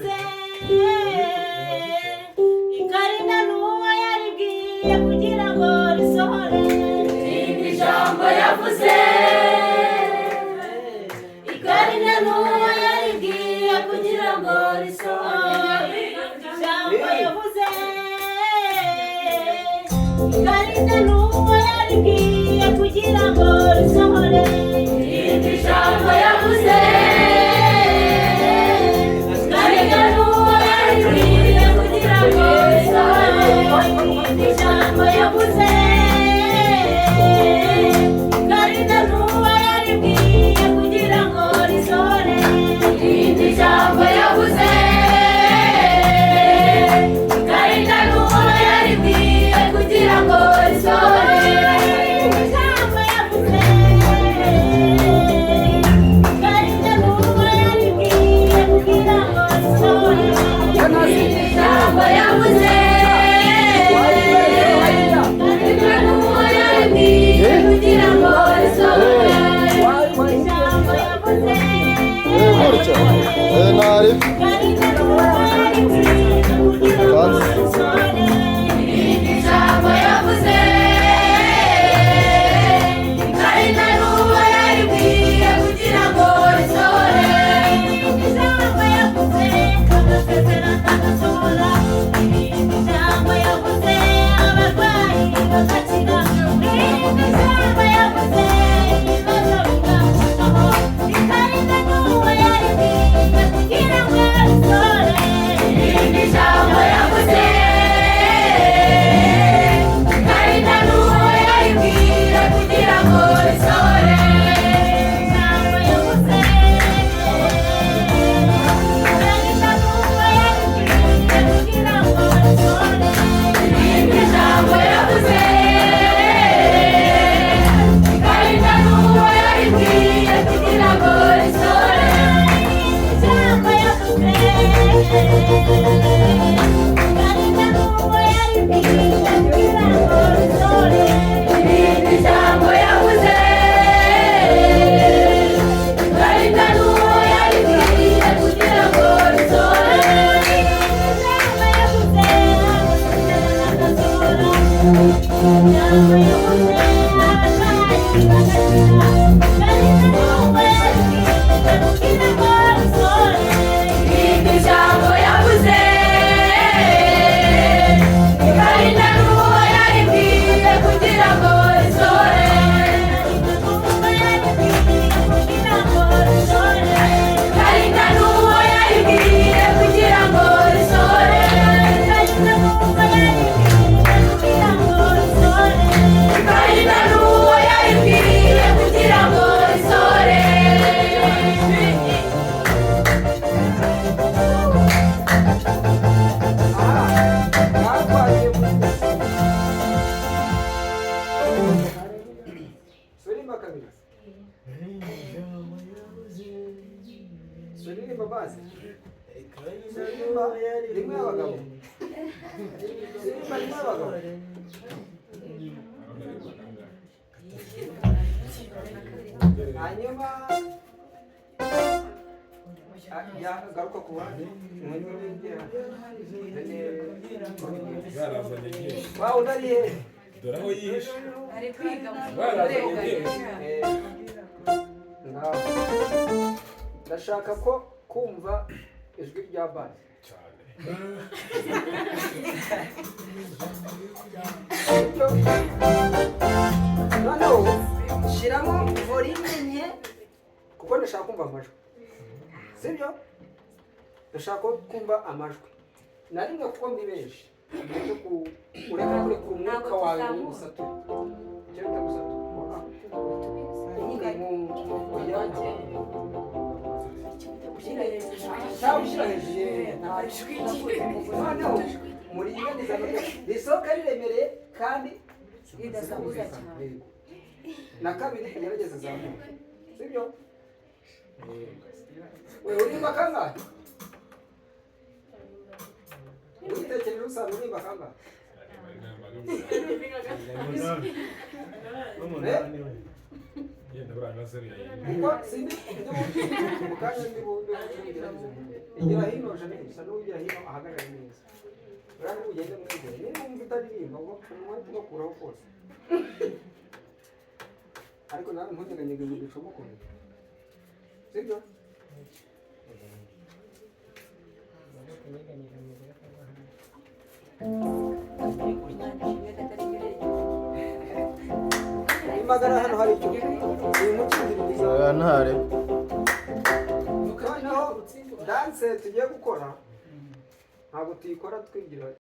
yavuze ikarinda n'uwo yaribwiye kugira ngo risohore. Irindi jambo yavuze ikarinda n'uwo yaribwiye kugira ngo risohore. Jambo yavuze ikarinda n'uwo yaribwiye kugira ngo risohore. Irindi jambo yavuze ikarinda n'uwo yaribwiye kugira ngo risohore. Irindi jambo yavuze ikarinda n'uwo yaribwiye kugira ngo risohore. Irindi jambo yavuze ikarinda n'uwo yaribwiye kugira ngo risohore. hanyuma garuka ku bandi waba udariye dore aho yihishe ari kwiga ndashaka ko kumva ijwi rya basi cyane noneho shyiramo volume nke kuko ndashaka kumva amajwi sibyo ndashaka kumva amajwi na rimwe kuko ndi benshi ureka kuri ku mwuka wawe w'umusaturo icyo bita gusatura cyangwa ushyira hejuru noneho muriringaniza risohoka riremereye kandi ridasakuza cyane na kabiri igerageza zamuka sibyo wewe urimba kangahe uritekereza usanga urimba kangahe Yenda buriya na zeru yawe. kuko sindi mu kanya ndi bundi igira hino janisa n'ugira hino ahagarara neza uriya ni ugende mwegere niba wumva utaririmba ngo umwete ugakuraho kose ariko nawe ntunyeganyege ngo ducomokore sibyo imagara hano hari icyo uyu mukingirizo ntare noneho danse tugiye gukora ntabwo tuyikora twigira